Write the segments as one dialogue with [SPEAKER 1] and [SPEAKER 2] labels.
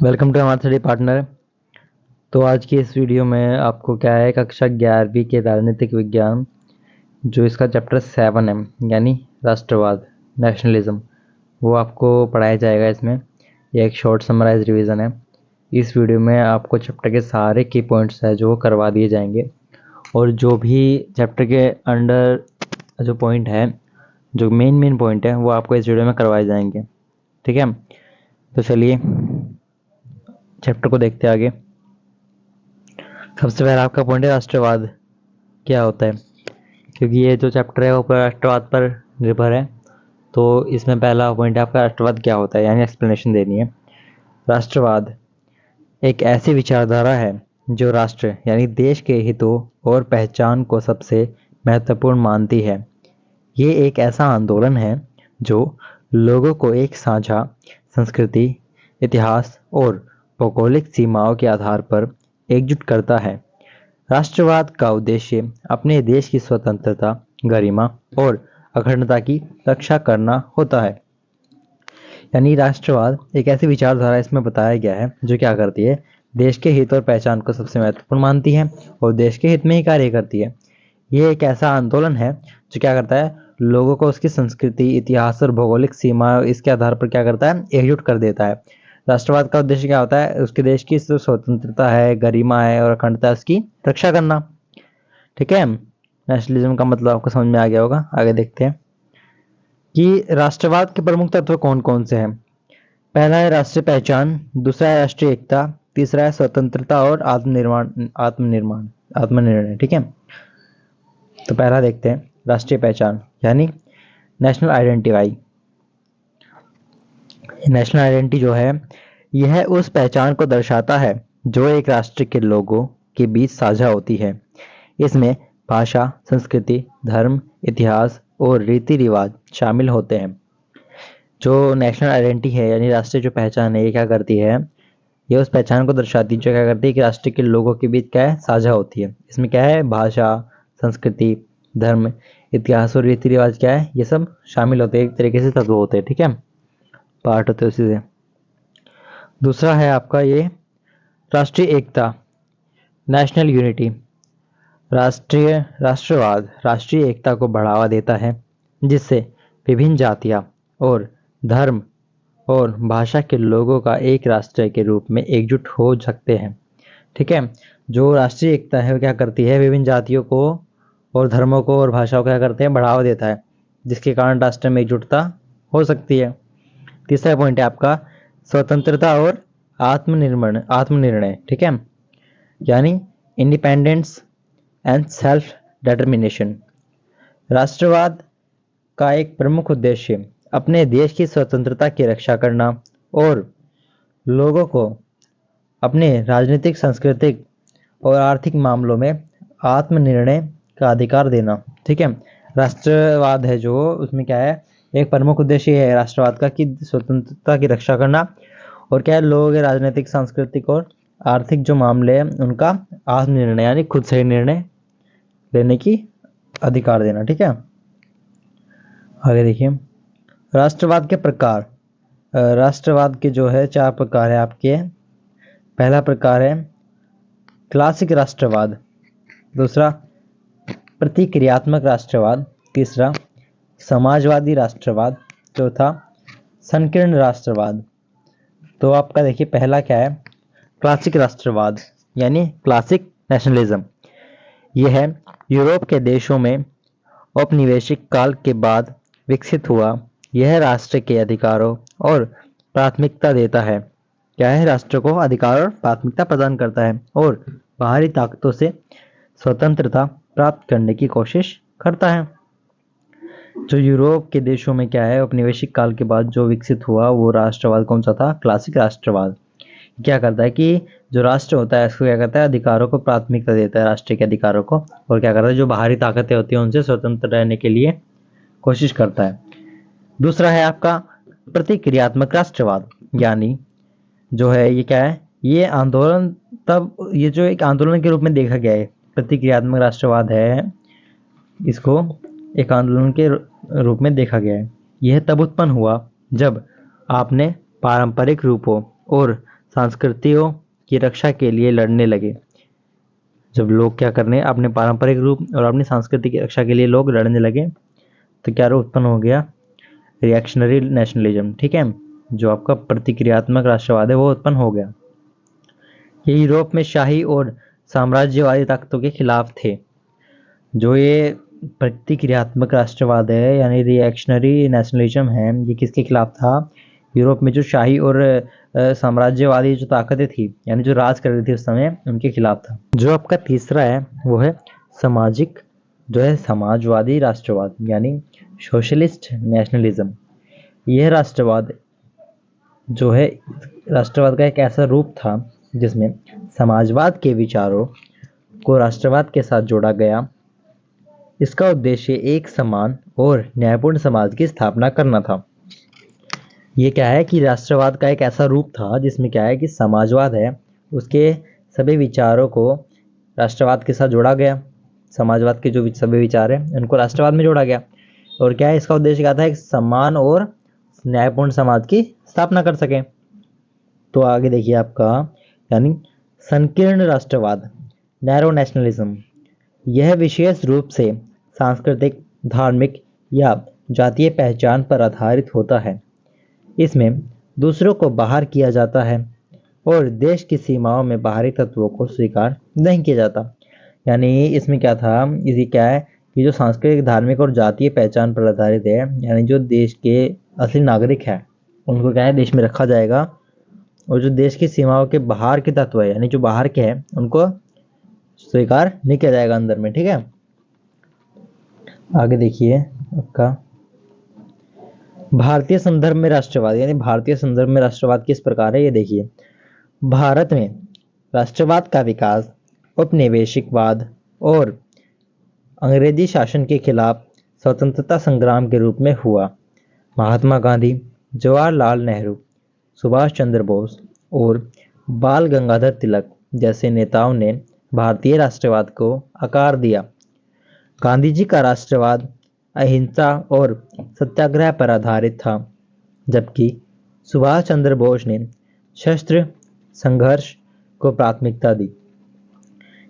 [SPEAKER 1] Welcome to हमारा study partner. तो आज की इस वीडियो में आपको क्या है, कक्षा 11वीं के राजनीतिक विज्ञान जो इसका चैप्टर 7 है यानी राष्ट्रवाद, नेशनलिज्म, वो आपको पढ़ाया जाएगा। इसमें ये एक शॉर्ट समराइज रिवीजन है। इस वीडियो में आपको चैप्टर के सारे की पॉइंट्स है जो वो करवा दिए जाएंगे, और जो भी चैप्टर के अंडर जो पॉइंट है, जो मेन पॉइंट है, वो आपको इस वीडियो में करवाए जाएंगे। ठीक है, तो चलिए चैप्टर को देखते हैं आगे। सबसे पहला आपका पॉइंट है राष्ट्रवाद क्या होता है, क्योंकि ये जो चैप्टर है वो पूरा राष्ट्रवाद पर निर्भर है। तो इसमें पहला पॉइंट है आपका राष्ट्रवाद क्या होता है, यानी एक्सप्लेनेशन देनी है। राष्ट्रवाद एक ऐसी विचारधारा है जो राष्ट्र यानी देश के हितों और पहचान को सबसे महत्वपूर्ण मानती है। ये एक ऐसा आंदोलन है जो लोगों को एक साझा संस्कृति, इतिहास और भौगोलिक सीमाओं के आधार पर एकजुट करता है। राष्ट्रवाद का उद्देश्य अपने देश की स्वतंत्रता, गरिमा और अखंडता की रक्षा करना होता है। यानी राष्ट्रवाद एक ऐसी विचारधारा इसमें बताया गया है जो क्या करती है, देश के हित और पहचान को सबसे महत्वपूर्ण मानती है और देश के हित में ही कार्य करती है। ये एक ऐसा आंदोलन है जो क्या करता है, लोगों को उसकी संस्कृति, इतिहास और भौगोलिक सीमा इसके आधार पर क्या करता है, एकजुट कर देता है। राष्ट्रवाद का उद्देश्य क्या होता है, उसके देश की जो स्वतंत्रता है, गरिमा है और अखंडता, उसकी रक्षा करना। ठीक है, नेशनलिज्म का मतलब आपको समझ में आ गया होगा। आगे देखते हैं कि राष्ट्रवाद के प्रमुख तत्व कौन कौन से हैं। पहला है राष्ट्रीय पहचान, दूसरा है राष्ट्रीय एकता, तीसरा है स्वतंत्रता और आत्मनिर्णय। ठीक है, तो पहला देखते हैं राष्ट्रीय पहचान यानी नेशनल आइडेंटिटी। नेशनल आइडेंटिटी जो है, यह उस पहचान को दर्शाता है जो एक राष्ट्र के लोगों के बीच साझा होती है। इसमें भाषा, संस्कृति, धर्म, इतिहास और रीति रिवाज शामिल होते हैं। जो नेशनल आइडेंटिटी है यानी राष्ट्रीय जो पहचान है, ये क्या करती है, ये उस पहचान को दर्शाती है जो क्या करती है कि राष्ट्र के लोगों के बीच क्या है, साझा होती है। इसमें क्या है, भाषा, संस्कृति, धर्म, इतिहास और रीति रिवाज क्या है, ये सब शामिल होते हैं, एक तरीके से तत्व होते हैं। ठीक है, पार्ट होते हैं उसी से। दूसरा है आपका ये राष्ट्रीय एकता, नेशनल यूनिटी। राष्ट्रवाद राष्ट्रीय एकता को बढ़ावा देता है, जिससे विभिन्न जातियां और धर्म और भाषा के लोगों का एक राष्ट्र के रूप में एकजुट हो सकते हैं। ठीक है, जो राष्ट्रीय एकता है वो क्या करती है, विभिन्न जातियों को और धर्मों को और भाषाओं को क्या करते हैं, बढ़ावा देता है, जिसके कारण राष्ट्र में एकजुटता हो सकती है। तीसरा पॉइंट है आपका स्वतंत्रता और आत्मनिर्णय। ठीक है, यानी इंडिपेंडेंस एंड सेल्फ डिटर्मिनेशन। राष्ट्रवाद का एक प्रमुख उद्देश्य अपने देश की स्वतंत्रता की रक्षा करना और लोगों को अपने राजनीतिक, सांस्कृतिक और आर्थिक मामलों में आत्मनिर्णय का अधिकार देना। ठीक है, राष्ट्रवाद है जो, उसमें क्या है, एक प्रमुख उद्देश्य है राष्ट्रवाद का कि स्वतंत्रता की रक्षा करना, और क्या है, लोगों के राजनीतिक, सांस्कृतिक और आर्थिक जो मामले हैं उनका आत्मनिर्णय यानी खुद से निर्णय लेने की अधिकार देना। ठीक है, आगे देखिए राष्ट्रवाद के प्रकार। राष्ट्रवाद के जो है 4 प्रकार है आपके। पहला प्रकार है क्लासिक राष्ट्रवाद, दूसरा प्रतिक्रियात्मक राष्ट्रवाद, तीसरा समाजवादी राष्ट्रवाद, चौथा संकीर्ण राष्ट्रवाद। तो आपका देखिए पहला क्या है, क्लासिक राष्ट्रवाद यानी क्लासिक नेशनलिज्म। यह है यूरोप के देशों में औपनिवेशिक काल के बाद विकसित हुआ। यह राष्ट्र के अधिकारों और प्राथमिकता देता है, क्या है, राष्ट्र को अधिकार और प्राथमिकता प्रदान करता है और बाहरी ताकतों से स्वतंत्रता प्राप्त करने की कोशिश करता है। जो यूरोप के देशों में क्या है, औपनिवेशिक काल के बाद जो विकसित हुआ वो राष्ट्रवाद कौन सा था, क्लासिक राष्ट्रवाद। क्या करता है कि जो राष्ट्र होता है इसको क्या करता है, अधिकारों को प्राथमिकता देता है, राष्ट्र के अधिकारों को, और क्या करता है, जो बाहरी ताकतें होती हैं उनसे स्वतंत्र रहने के लिए कोशिश करता है। दूसरा है आपका प्रतिक्रियात्मक राष्ट्रवाद, यानी जो है ये क्या है, ये आंदोलन, तब ये जो एक आंदोलन के रूप में देखा गया है, प्रतिक्रियात्मक राष्ट्रवाद है, इसको एक आंदोलन के रूप में देखा गया है। यह तब उत्पन्न हुआ जब आपने पारंपरिक रूपों और संस्कृतियों की रक्षा के लिए लड़ने लगे। जब लोग क्या करने, अपने पारंपरिक रूप और अपनी संस्कृति की रक्षा के लिए लोग लड़ने लगे, तो क्या रूप उत्पन्न हो गया, रिएक्शनरी नेशनलिज्म। ठीक है, जो आपका प्रतिक्रियात्मक राष्ट्रवाद है वो उत्पन्न हो गया। ये यूरोप में शाही और साम्राज्यवादी ताकतों के खिलाफ थे। जो ये प्रतिक्रियात्मक राष्ट्रवाद है यानी रिएक्शनरी नेशनलिज्म है, ये किसके खिलाफ था, यूरोप में जो शाही और साम्राज्यवादी जो ताकतें थी यानी जो राज कर रही थी उस समय, उनके खिलाफ था। जो आपका तीसरा है वो है सामाजिक, जो है समाजवादी राष्ट्रवाद यानी सोशलिस्ट नेशनलिज्म। यह राष्ट्रवाद जो है राष्ट्रवाद का एक ऐसा रूप था जिसमें समाजवाद के विचारों को राष्ट्रवाद के साथ जोड़ा गया। इसका उद्देश्य एक समान और न्यायपूर्ण समाज की स्थापना करना था। ये क्या है कि राष्ट्रवाद का एक ऐसा रूप था जिसमें क्या है कि समाजवाद है, उसके सभी विचारों को राष्ट्रवाद के साथ जोड़ा गया। समाजवाद के जो सभी विचार हैं उनको राष्ट्रवाद में जोड़ा गया। और क्या है, इसका उद्देश्य क्या था, एक समान और न्यायपूर्ण समाज की स्थापना कर सके। तो आगे देखिए आपका यानी संकीर्ण राष्ट्रवाद, नैरो नेशनलिज्म। यह विशेष रूप से सांस्कृतिक, धार्मिक या जातीय पहचान पर आधारित होता है। इसमें दूसरों को बाहर किया जाता है और देश की सीमाओं में बाहरी तत्वों को स्वीकार नहीं किया जाता। यानी इसमें क्या था, इसी क्या है कि जो सांस्कृतिक, धार्मिक और जातीय पहचान पर आधारित है, यानी जो देश के असली नागरिक हैं उनको क्या है देश में रखा जाएगा, और जो देश की सीमाओं के बाहर के तत्व है यानी जो बाहर के हैं उनको स्वीकार नहीं किया जाएगा अंदर में। ठीक है, आगे देखिए आपका भारतीय संदर्भ में राष्ट्रवाद, यानी भारतीय संदर्भ में राष्ट्रवाद किस प्रकार है ये देखिए। भारत में राष्ट्रवाद का विकास उपनिवेशिकवाद और अंग्रेजी शासन के खिलाफ स्वतंत्रता संग्राम के रूप में हुआ। महात्मा गांधी, जवाहरलाल नेहरू, सुभाष चंद्र बोस और बाल गंगाधर तिलक जैसे नेताओं ने भारतीय राष्ट्रवाद को आकार दिया। गांधी जी का राष्ट्रवाद अहिंसा और सत्याग्रह पर आधारित था, जबकि सुभाष चंद्र बोस ने शस्त्र संघर्ष को प्राथमिकता दी।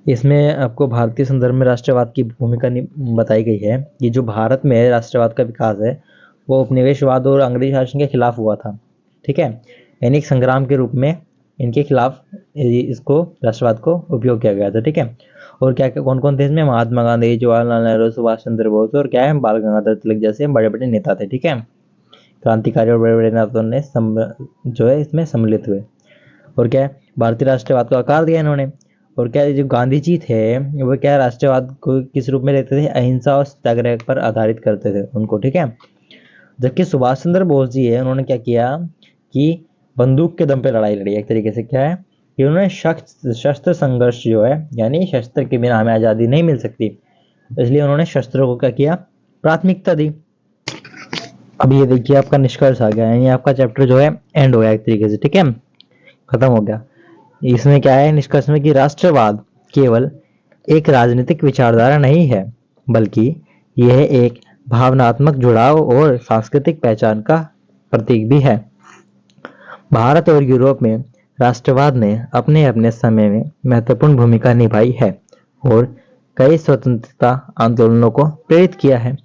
[SPEAKER 1] इसमें आपको भारतीय संदर्भ में राष्ट्रवाद की भूमिका बताई गई है। ये जो भारत में राष्ट्रवाद का विकास है वो उपनिवेशवाद और अंग्रेजी शासन के खिलाफ हुआ था। ठीक है, यानी एक संग्राम के रूप में इनके खिलाफ इसको राष्ट्रवाद को उपयोग किया गया था। ठीक है, और क्या कौन कौन थे इसमें, महात्मा गांधी, जवाहरलाल नेहरू, सुभाष चंद्र बोस और क्या है बाल गंगाधर तिलक जैसे बड़े बड़े नेता थे। ठीक है, क्रांतिकारी और बड़े बड़े नेताओं ने जो है इसमें सम्मिलित हुए और क्या है भारतीय राष्ट्रवाद को आकार दिया इन्होंने। और क्या जो गांधी जी थे वो क्या राष्ट्रवाद को किस रूप में लेते थे, अहिंसा और सत्याग्रह पर आधारित करते थे उनको। ठीक है, जबकि सुभाष चंद्र बोस जी है उन्होंने क्या किया कि बंदूक के दम पे लड़ाई लड़ी। एक तरीके से क्या है कि उन्होंने शस्त्र संघर्ष जो है यानी शस्त्र के बिना हमें आज़ादी नहीं मिल सकती, इसलिए उन्होंने शस्त्रों को क्या किया, प्राथमिकता दी। अब ये देखिए आपका निष्कर्ष आ गया, यानी आपका चैप्टर जो है एंड हो गया एक तरीके से। ठीक है, खत्म हो गया। इसमें क्या है निष्कर्ष में कि राष्ट्रवाद केवल एक राजनीतिक विचारधारा नहीं है, बल्कि यह एक भावनात्मक जुड़ाव और सांस्कृतिक पहचान का प्रतीक भी है। भारत और यूरोप में राष्ट्रवाद ने अपने अपने समय में महत्वपूर्ण भूमिका निभाई है और कई स्वतंत्रता आंदोलनों को प्रेरित किया है।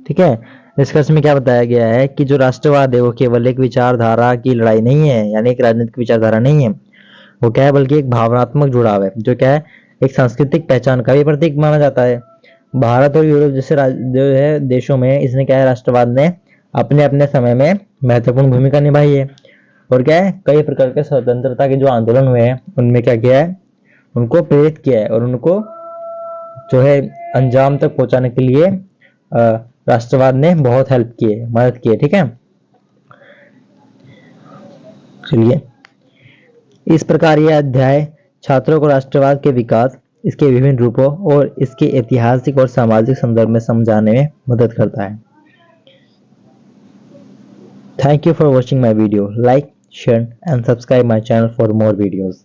[SPEAKER 1] ठीक है, निष्कर्ष में क्या बताया गया है कि जो राष्ट्रवाद है वो केवल एक विचारधारा की लड़ाई नहीं है, यानी एक राजनीतिक विचारधारा नहीं है, वो क्या है बल्कि एक भावनात्मक जुड़ाव है, जो क्या है एक सांस्कृतिक पहचान का भी प्रतीक माना जाता है। भारत और यूरोप जैसे जो है देशों में इसने क्या है राष्ट्रवाद ने अपने अपने समय में महत्वपूर्ण भूमिका निभाई है और क्या है कई प्रकार के स्वतंत्रता के जो आंदोलन हुए हैं उनमें क्या किया है, उनको प्रेरित किया है और उनको जो है अंजाम तक पहुंचाने के लिए राष्ट्रवाद ने बहुत हेल्प की है, मदद की है। ठीक है, चलिए इस प्रकार यह अध्याय छात्रों को राष्ट्रवाद के विकास, इसके विभिन्न रूपों और इसके ऐतिहासिक और सामाजिक संदर्भ में समझाने में मदद करता है। Thank you for watching my video. Like, share and subscribe my channel for more videos.